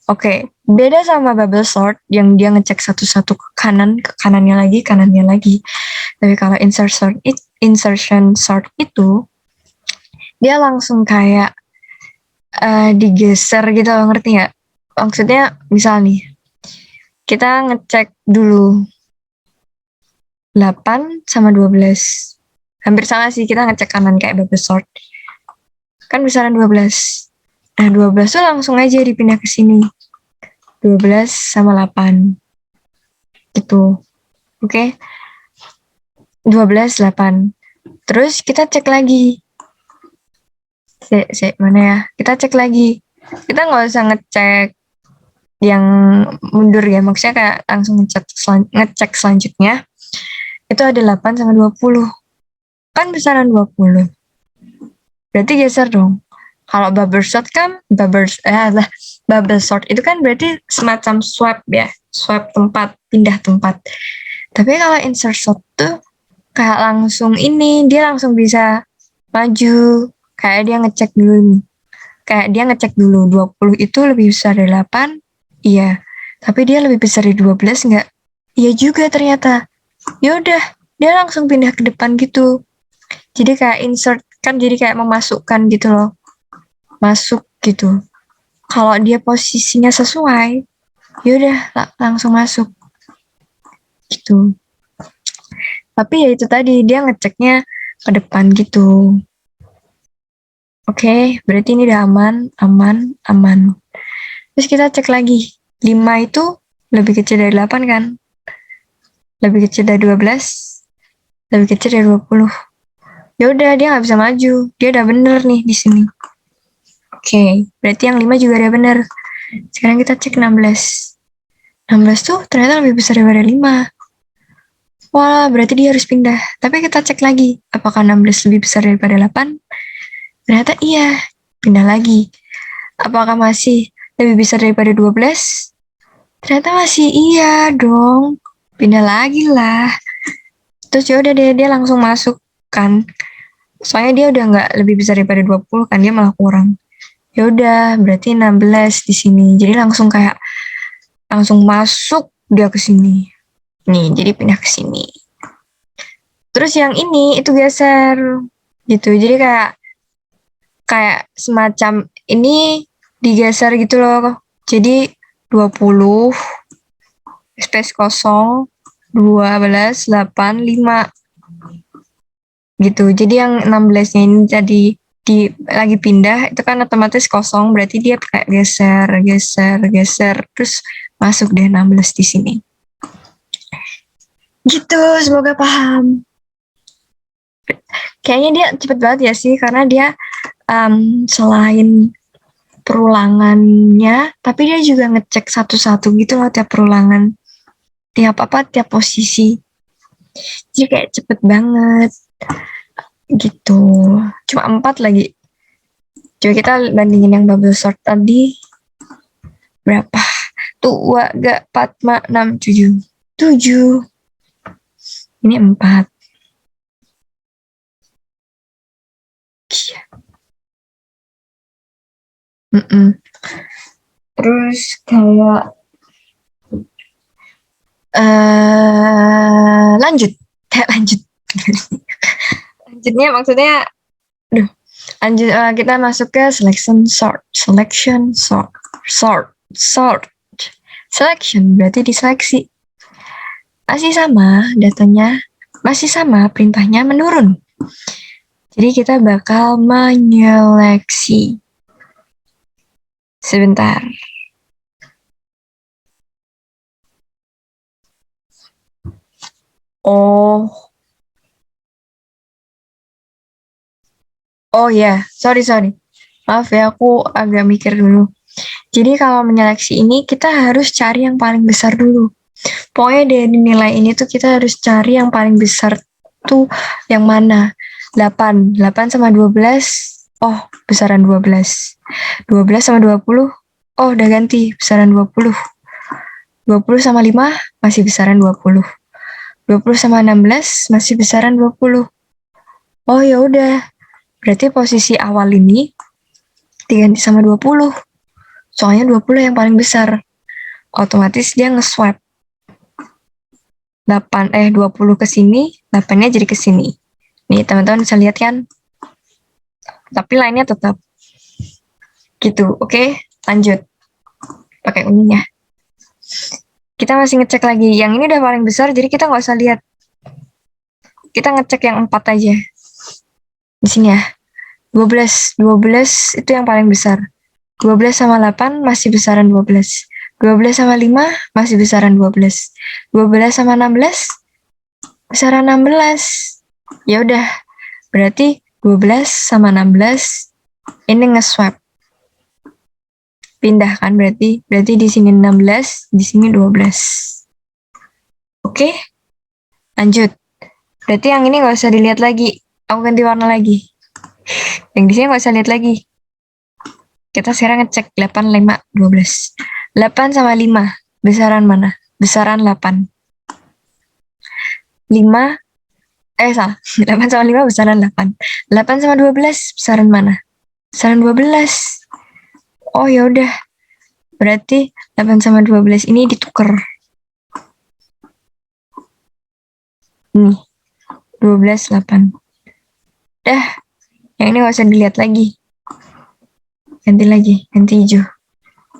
Oke, beda sama bubble sort yang dia ngecek satu-satu ke kanannya lagi. Tapi kalau insertion sort itu, dia langsung kayak digeser gitu, ngerti nggak? Maksudnya misal nih, kita ngecek dulu 8 sama 12. Hampir sama sih, kita ngecek kanan kayak bubble sort. Kan besaran 12. Nah, 12 tuh langsung aja dipindah ke sini. 12 sama 8. Gitu. Oke. 12, 8. Terus kita cek lagi. Mana ya? Kita cek lagi. Kita nggak usah ngecek yang mundur ya. Maksudnya kayak langsung ngecek selanjutnya. Itu ada 8 sama 20. Kan besaran 20. Berarti geser dong. Kalau bubble sort kan bubble sort itu kan berarti semacam swap ya, swap tempat, pindah tempat. Tapi kalau insert sort tuh kayak langsung dia langsung bisa maju. Kayak dia ngecek dulu nih. Kayak dia ngecek dulu 20 itu lebih besar dari 8. Iya. Tapi dia lebih besar dari 12 enggak? Iya juga ternyata. Ya udah, dia langsung pindah ke depan gitu. Jadi kayak insert kan jadi kayak memasukkan gitu loh. Masuk gitu. Kalau dia posisinya sesuai, yaudah langsung masuk gitu. Tapi ya itu tadi dia ngeceknya ke depan gitu. Oke, berarti ini udah aman. Terus kita cek lagi. 5 itu lebih kecil dari 8 kan? Lebih kecil dari 12, lebih kecil dari 20. Ya udah dia nggak bisa maju. Dia udah bener nih di sini. Oke, berarti yang 5 juga udah bener. Sekarang kita cek 16. 16 tuh ternyata lebih besar daripada 5. Wah, berarti dia harus pindah. Tapi kita cek lagi, apakah 16 lebih besar daripada 8? Ternyata iya, pindah lagi. Apakah masih lebih besar daripada 12? Ternyata masih iya dong. Pindah lagi lah. Terus ya udah dia langsung masuk kan. Soalnya dia udah nggak lebih besar daripada 20 kan, dia malah kurang. Ya udah, berarti 16 di sini. Jadi langsung masuk dia ke sini. Nih, jadi pindah ke sini. Terus yang ini itu geser gitu. Jadi kayak semacam ini digeser gitu loh. Jadi 20 space kosong 12 8 5 gitu. Jadi yang 16-nya ini jadi lagi pindah itu kan otomatis kosong, berarti dia kayak geser terus masuk deh 16 di sini. Gitu, semoga paham. Kayaknya dia cepet banget ya sih, karena dia selain perulangannya, tapi dia juga ngecek satu-satu gitu loh tiap perulangan, tiap posisi. Jadi kayak cepet banget gitu. Cuma 4 lagi. Coba kita bandingin yang bubble sort tadi. Berapa? Tuh, 2, 4, 5, 6, 7. 7. Ini 4. Terus kayak lanjut. Lanjutnya maksudnya lanjut kita masuk ke selection selection berarti diseleksi. Masih sama datanya, masih sama perintahnya menurun. Jadi kita bakal menyeleksi. Sebentar. Oh ya, sorry. Maaf ya, aku agak mikir dulu. Jadi kalau menyeleksi ini kita harus cari yang paling besar dulu. Pokoknya dari nilai ini tuh kita harus cari yang paling besar tuh yang mana. 8 sama 12. Oh, besaran 12. 12 sama 20. Oh, udah ganti, besaran 20. 20 sama 5 masih besaran 20. 20 sama 16 masih besaran 20. Oh, ya udah. Berarti posisi awal ini diganti sama 20. Soalnya 20 yang paling besar. Otomatis dia nge-swap. 20 ke sini, 8-nya jadi ke sini. Nih, teman-teman bisa lihat kan? Tapi lainnya tetap. Gitu, oke? Lanjut. Pakai uninya. Kita masih ngecek lagi. Yang ini udah paling besar, jadi kita nggak usah lihat. Kita ngecek yang 4 aja. Di sini ya. 12 itu yang paling besar. 12 sama 8 masih besaran 12. 12 sama 5 masih besaran 12. 12 sama 16 besaran 16. Ya udah, berarti 12 sama 16 ini nge-swap. Pindah kan berarti di sini 16, di sini 12. Oke? Lanjut. Berarti yang ini nggak usah dilihat lagi. Aku ganti warna lagi. Yang di sini nggak usah lihat lagi. Kita sekarang ngecek 8, 5, 12. 8 sama 5, besaran mana? Besaran 8. 5, salah. 8 sama 5 besaran 8. 8 sama 12, besaran mana? Besaran 12. Oh ya udah. Berarti 8 sama 12 ini ditukar. Nih, 12, 8. Dah, yang ini nggak usah dilihat lagi. Ganti lagi, ganti hijau.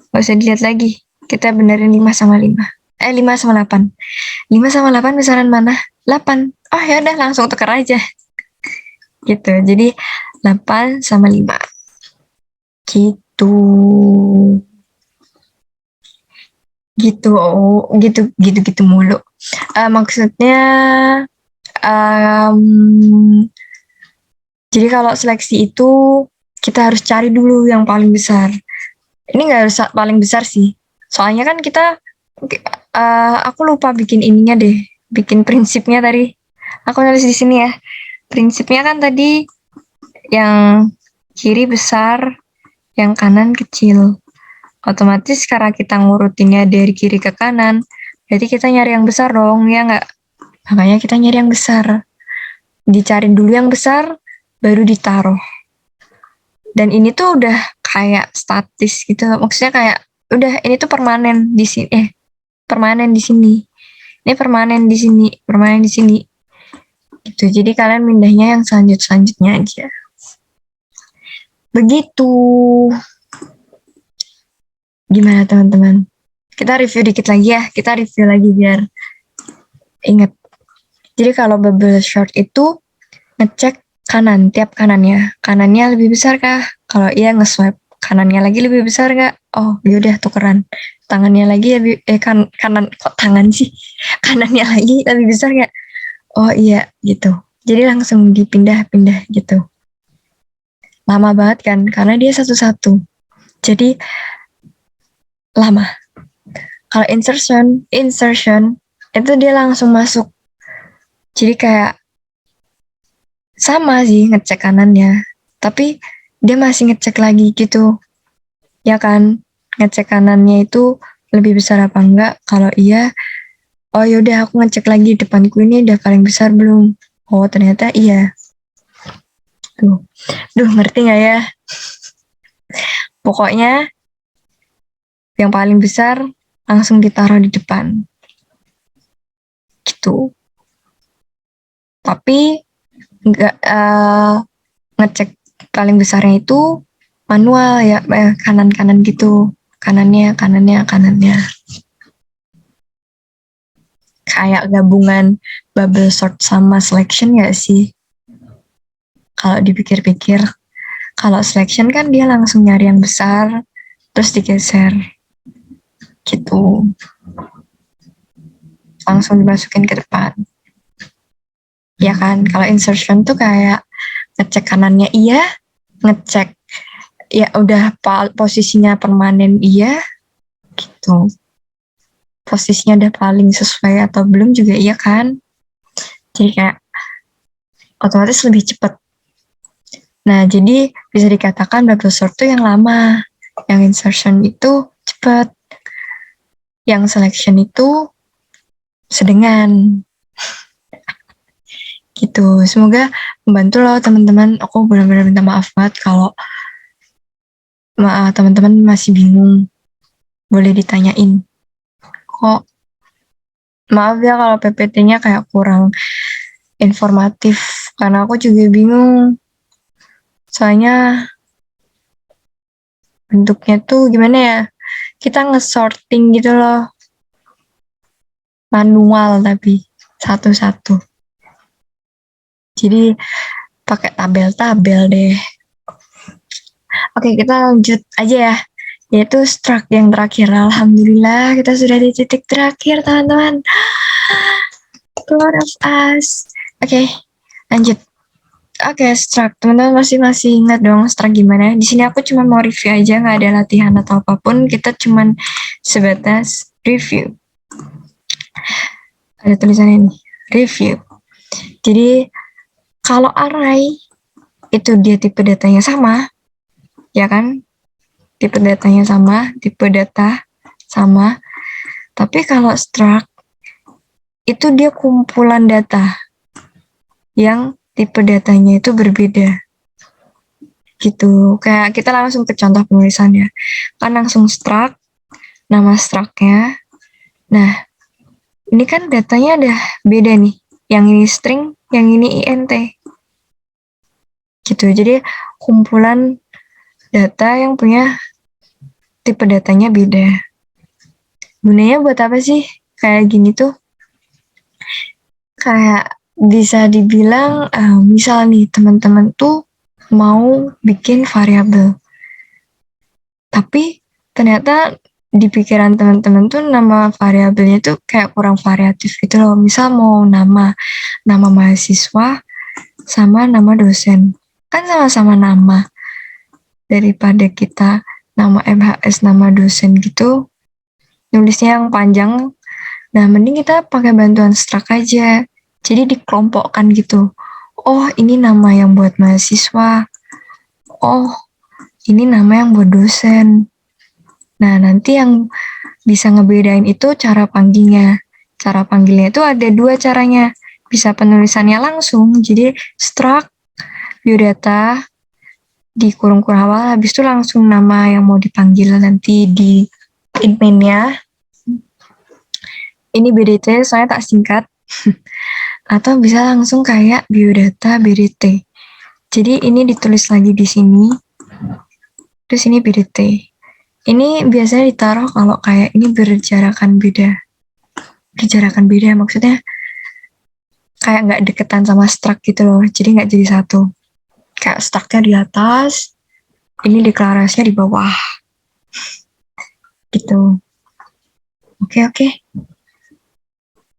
Nggak usah dilihat lagi. Kita benerin 5 sama 5. 5 sama 8. 5 sama 8 besaran mana? 8. Oh ya udah langsung tukar aja. Gitu. Jadi 8 sama 5. Gitu. Gitu. Oh, gitu mulu. Maksudnya jadi kalau seleksi itu kita harus cari dulu yang paling besar. Ini nggak harus paling besar sih. Soalnya kan kita aku lupa bikin ininya deh, bikin prinsipnya tadi. Aku nulis di sini ya. Prinsipnya kan tadi yang kiri besar, yang kanan kecil. Otomatis karena kita ngurutinnya dari kiri ke kanan, berarti kita nyari yang besar dong, ya nggak? Makanya kita nyari yang besar. Dicari dulu yang besar, baru ditaruh. Dan ini tuh udah kayak statis gitu. Maksudnya kayak udah ini tuh permanen di sini. Permanen di sini. Ini permanen di sini, permanen di sini. Gitu. Jadi kalian pindahnya yang selanjutnya aja. Begitu. Gimana teman-teman? Kita review dikit lagi ya. Kita review lagi biar ingat. Jadi kalau bubble short itu ngecek kanan, tiap kanannya. Kanannya lebih besar kah? Kalau iya nge-swipe. Kanannya lagi lebih besar nggak? Oh, yaudah tukeran. Tangannya lagi lebih, kanan, kok tangan sih? Kanannya lagi lebih besar nggak? Oh iya, gitu. Jadi langsung dipindah-pindah gitu. Lama banget kan, karena dia satu-satu. Jadi, lama. Kalau insertion, itu dia langsung masuk. Jadi kayak, sama sih ngecek kanannya. Tapi, dia masih ngecek lagi gitu. Ya kan, ngecek kanannya itu lebih besar apa enggak? Kalau iya, oh yaudah aku ngecek lagi depanku ini udah paling besar belum? Oh ternyata iya. Duh ngerti nggak ya? Pokoknya yang paling besar langsung ditaruh di depan. Gitu. Tapi nggak ngecek paling besarnya itu manual ya, kanan-kanan gitu. Kanannya. Kayak gabungan bubble sort sama selection nggak sih? Kalau dipikir-pikir, kalau selection kan dia langsung nyari yang besar, terus digeser. Gitu. Langsung dimasukin ke depan. Ya kan, kalau insertion tuh kayak ngecek kanannya iya, ngecek ya udah posisinya permanen iya, gitu. Posisinya udah paling sesuai atau belum juga iya kan. Jadi kayak otomatis lebih cepat. Nah, jadi bisa dikatakan bubble sort itu yang lama, yang insertion itu cepat, yang selection itu sedengan. Gitu. Semoga membantu loh teman-teman. Aku benar-benar minta maaf banget kalau teman-teman masih bingung. Boleh ditanyain. Kok maaf ya kalau PPT-nya kayak kurang informatif karena aku juga bingung. Soalnya bentuknya tuh gimana ya? Kita nge-sorting gitu loh. Manual tapi satu-satu. Jadi pakai tabel-tabel deh. Oke, kita lanjut aja ya. yaitu struct yang terakhir. Alhamdulillah kita sudah di titik terakhir, teman-teman. Proud of us. Oke, lanjut. Oke, struct. Teman-teman masih ingat dong struct gimana? Di sini aku cuma mau review aja, nggak ada latihan atau apapun. Kita cuma sebatas review. Ada tulisannya nih, review. Jadi, kalau array itu dia tipe datanya sama, ya kan? Tipe datanya sama, tipe data sama. Tapi kalau struct, itu dia kumpulan data yang tipe datanya itu berbeda. Gitu. Kayak kita langsung ke contoh penulisannya. Kan langsung struct, nama struct-nya. Nah, ini kan datanya ada beda nih. Yang ini string, yang ini int. Gitu. Jadi kumpulan data yang punya tipe datanya beda. Gunanya buat apa sih? Kayak gini tuh. Kayak bisa dibilang, misal nih teman-teman tuh mau bikin variabel. Tapi ternyata di pikiran teman-teman tuh nama variabelnya tuh kayak kurang variatif gitu loh. Misal mau nama mahasiswa sama nama dosen. Kan sama-sama nama. Daripada kita nama MHS, nama dosen gitu, nulisnya yang panjang. Nah, mending kita pakai bantuan struct aja. Jadi dikelompokkan gitu. Oh, ini nama yang buat mahasiswa. Oh, ini nama yang buat dosen. Nah, nanti yang bisa ngebedain itu cara panggilnya. Cara panggilnya itu ada dua caranya. Bisa penulisannya langsung, jadi struct biodata di kurung-kurung awal, habis itu langsung nama yang mau dipanggil nanti di main-nya. Ini BDT, soalnya tak singkat. Atau bisa langsung kayak biodata BDT. Jadi ini ditulis lagi di sini. Terus ini BDT. Ini biasanya ditaruh kalau kayak ini berjarakan beda. Berjarakan beda maksudnya kayak nggak deketan sama struct gitu loh. Jadi nggak jadi satu. Kayak struct-nya di atas, ini deklarasinya di bawah. Gitu. Oke.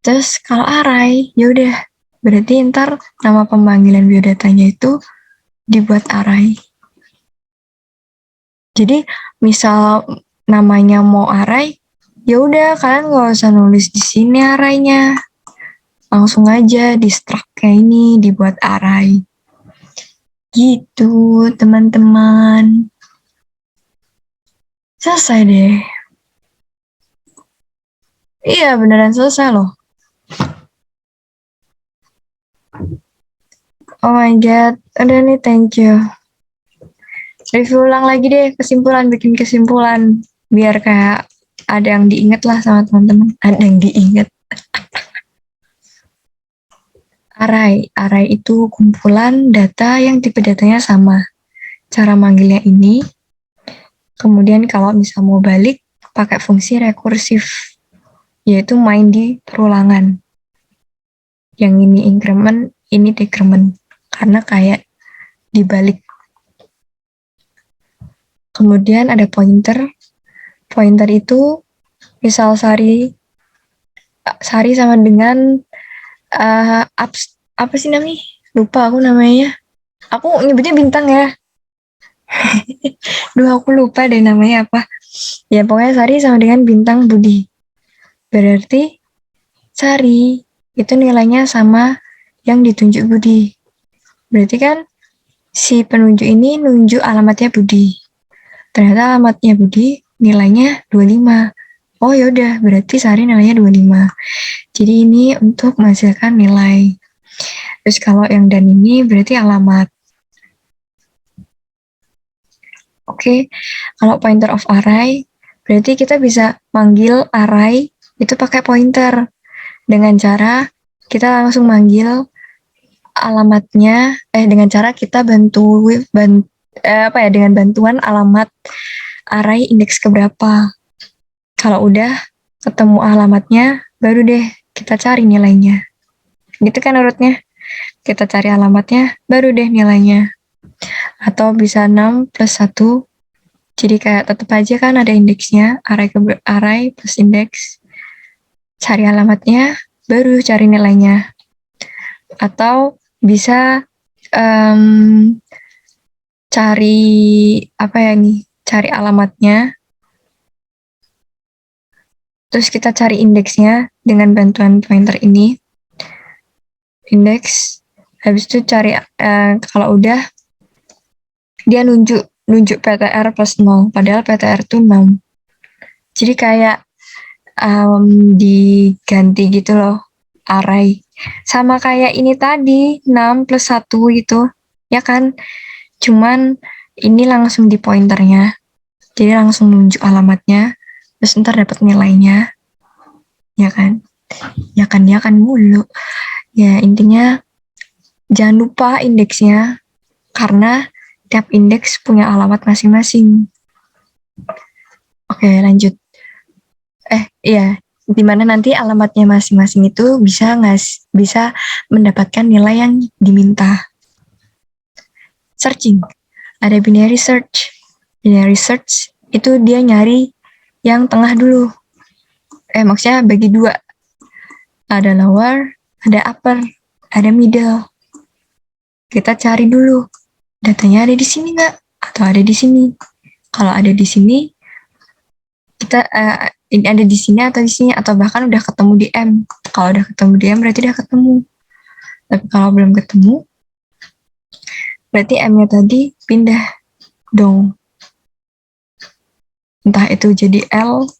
Terus kalau array, yaudah. Berarti ntar nama pemanggilan biodatanya itu dibuat array. Jadi misal namanya mau array, ya udah kalian nggak usah nulis di sini arraynya, langsung aja di struct-nya ini dibuat array. Gitu teman-teman. Selesai deh. Iya beneran selesai loh. Oh my god, udah nih, thank you. Review ulang lagi deh, bikin kesimpulan. Biar kayak ada yang diinget lah sama teman-teman. Ada yang diinget. Array itu kumpulan data yang tipe datanya sama. Cara manggilnya ini. Kemudian kalau misal mau balik, pakai fungsi rekursif. Yaitu main di perulangan. Yang ini increment, ini decrement. Karena kayak dibalik. Kemudian ada pointer. Pointer itu misal Sari sama dengan apa sih namanya? Lupa aku namanya. Aku nyebutnya bintang ya. Duh, aku lupa deh namanya apa. Ya pokoknya Sari sama dengan bintang Budi. Berarti Sari itu nilainya sama yang ditunjuk Budi. Berarti kan si penunjuk ini nunjuk alamatnya Budi. Ternyata alamatnya Budi nilainya 25. Oh yaudah, berarti Sari nilainya 25. Jadi ini untuk menghasilkan nilai. Terus kalau yang dan ini berarti alamat. Oke, kalau pointer of array, berarti kita bisa manggil array itu pakai pointer. Dengan cara kita langsung manggil alamatnya, dengan cara kita dengan bantuan alamat array indeks keberapa. Kalau udah ketemu alamatnya, baru deh kita cari nilainya. Gitu kan urutnya. Kita cari alamatnya, baru deh nilainya. Atau bisa 6 plus 1, Jadi kayak tetap aja kan ada indeksnya, array plus indeks, cari alamatnya, baru cari nilainya. Atau bisa cari cari alamatnya, terus kita cari indeksnya dengan bantuan pointer ini. Indeks, habis itu cari kalau udah dia nunjuk PTR plus 0, padahal PTR itu 6. Jadi kayak diganti gitu loh, array. Sama kayak ini tadi, 6 plus 1 gitu, ya kan? Cuman ini langsung di pointernya, jadi langsung nunjuk alamatnya, terus ntar dapat nilainya, ya kan? Ya kan mulu. Ya intinya jangan lupa indeksnya, karena tiap indeks punya alamat masing-masing. Oke, lanjut. Iya, dimana nanti alamatnya masing-masing itu bisa mendapatkan nilai yang diminta. Searching, ada binary search. Binary search itu dia nyari yang tengah dulu. Maksudnya bagi dua. Ada lower, ada upper, ada middle. Kita cari dulu, datanya ada di sini nggak? Atau ada di sini? Kalau ada di sini, kita ini ada di sini atau di sini, atau bahkan udah ketemu di M. Kalau udah ketemu di M berarti udah ketemu. Tapi kalau belum ketemu, berarti M-nya tadi pindah dong. Entah itu jadi L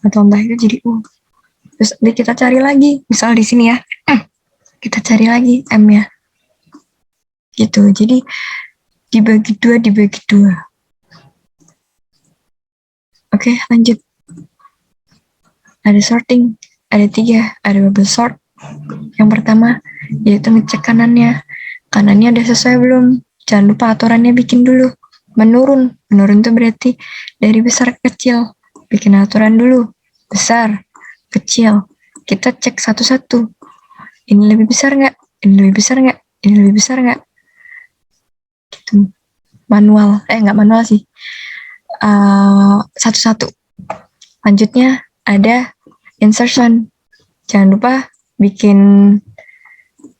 atau entah itu jadi U. Terus kita cari lagi, misal di sini ya, kita cari lagi M-nya. Gitu, jadi dibagi dua. Oke, lanjut. Ada sorting, ada 3, ada bubble sort. Yang pertama, yaitu ngecek kanannya. Kanannya udah sesuai belum? Jangan lupa aturannya bikin dulu. Menurun itu berarti dari besar ke kecil. Bikin aturan dulu. Besar, kecil. Kita cek satu-satu. Ini lebih besar nggak? Ini lebih besar nggak? Ini lebih besar nggak? Gitu. Manual. Nggak manual sih. Satu-satu. Lanjutnya ada insertion. Jangan lupa bikin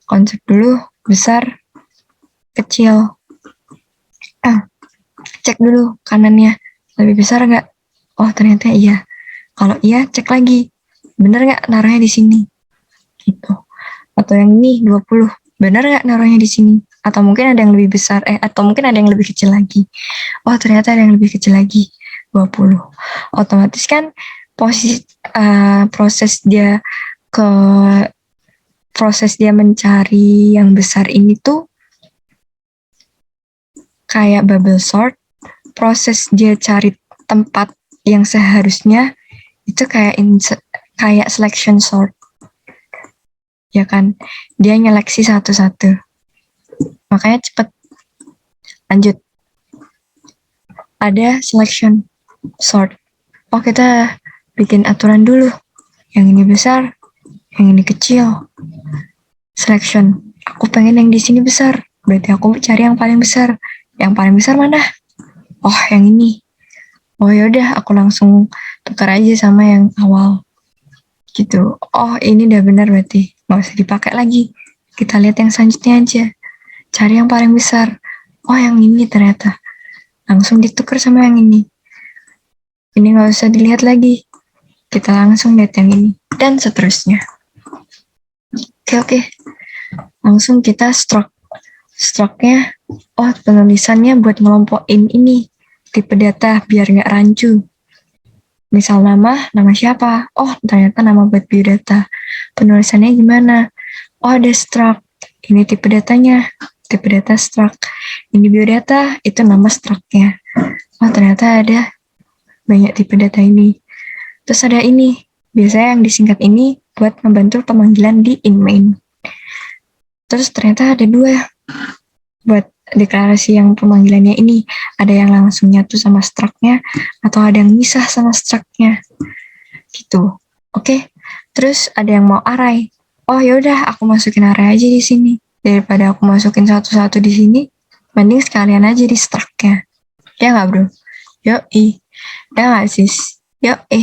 konsep dulu, besar, kecil. Cek dulu kanannya, lebih besar nggak? Oh ternyata iya. Kalau iya, cek lagi. Bener nggak naruhnya di sini? Gitu. Atau yang ini 20, bener nggak naruhnya di sini? Atau mungkin ada yang lebih besar, atau mungkin ada yang lebih kecil lagi. Oh ternyata ada yang lebih kecil lagi, 20. Otomatis kan proses dia mencari yang besar ini tuh kayak bubble sort. Proses dia cari tempat yang seharusnya itu kayak selection sort, ya kan? Dia nyeleksi satu-satu, makanya cepet. Lanjut, ada selection sort. Oh kita bikin aturan dulu, yang ini besar, yang ini kecil. Selection, aku pengen yang di sini besar, berarti aku cari yang paling besar. Yang paling besar mana? Oh yang ini. Oh yaudah, aku langsung tukar aja sama yang awal. Gitu. Oh ini udah benar berarti, nggak usah dipakai lagi. Kita lihat yang selanjutnya aja. Cari yang paling besar. Oh yang ini ternyata. Langsung ditukar sama yang ini. Ini nggak usah dilihat lagi. Kita langsung lihat yang ini. Dan seterusnya. Oke. Langsung kita stroke. Stroke-nya, oh penulisannya buat ngelompokin ini. Tipe data biar nggak rancu. Misal nama siapa? Oh ternyata nama buat biodata. Penulisannya gimana? Oh ada struct. Ini tipe datanya. Tipe data struct. Ini biodata, itu nama struct-nya. Oh ternyata ada banyak tipe data ini. Terus ada ini. Biasanya yang disingkat ini buat membantu pemanggilan di in-main. Terus ternyata ada 2 buat deklarasi yang pemanggilannya ini. Ada yang langsung nyatu sama struct-nya, atau ada yang misah sama struct-nya. Gitu. Oke. Terus ada yang mau array. Oh yaudah, aku masukin array aja di sini. Daripada aku masukin satu-satu di sini, mending sekalian aja di struct-nya. Ya nggak bro? Yoi. Ya nggak sis? Yoi.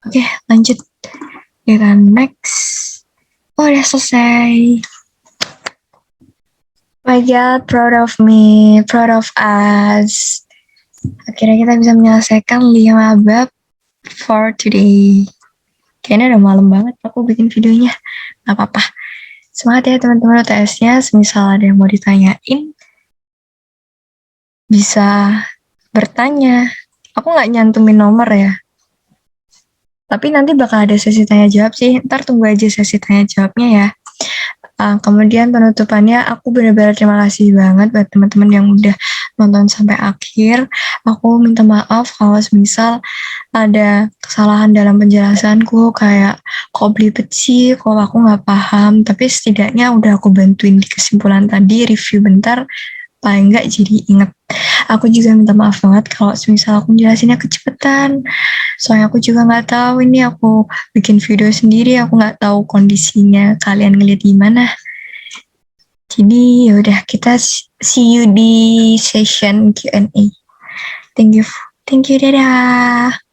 Oke, lanjut. Kita next. Oh, udah selesai. My God, proud of me, proud of us. Akhirnya kita bisa menyelesaikan 5 bab for today. Kayaknya udah malam banget aku bikin videonya. Gak apa-apa. Semangat ya teman-teman UTS-nya. Semisal ada yang mau ditanyain, bisa bertanya. Aku nggak nyantumin nomor ya. Tapi nanti bakal ada sesi tanya jawab sih. Ntar tunggu aja sesi tanya jawabnya ya. Kemudian penutupannya, aku benar-benar terima kasih banget buat teman-teman yang udah nonton sampai akhir. Aku minta maaf kalau misal ada kesalahan dalam penjelasanku, kayak kok belibet sih, kok aku nggak paham. Tapi setidaknya udah aku bantuin di kesimpulan tadi, review bentar, paling nggak jadi inget. Aku juga minta maaf banget kalau misal aku jelasinnya kecepatan. Soalnya aku juga nggak tahu ini aku bikin video sendiri, aku nggak tahu kondisinya kalian ngeliat gimana. Jadi yaudah kita see you di session Q&A. Thank you, dadah.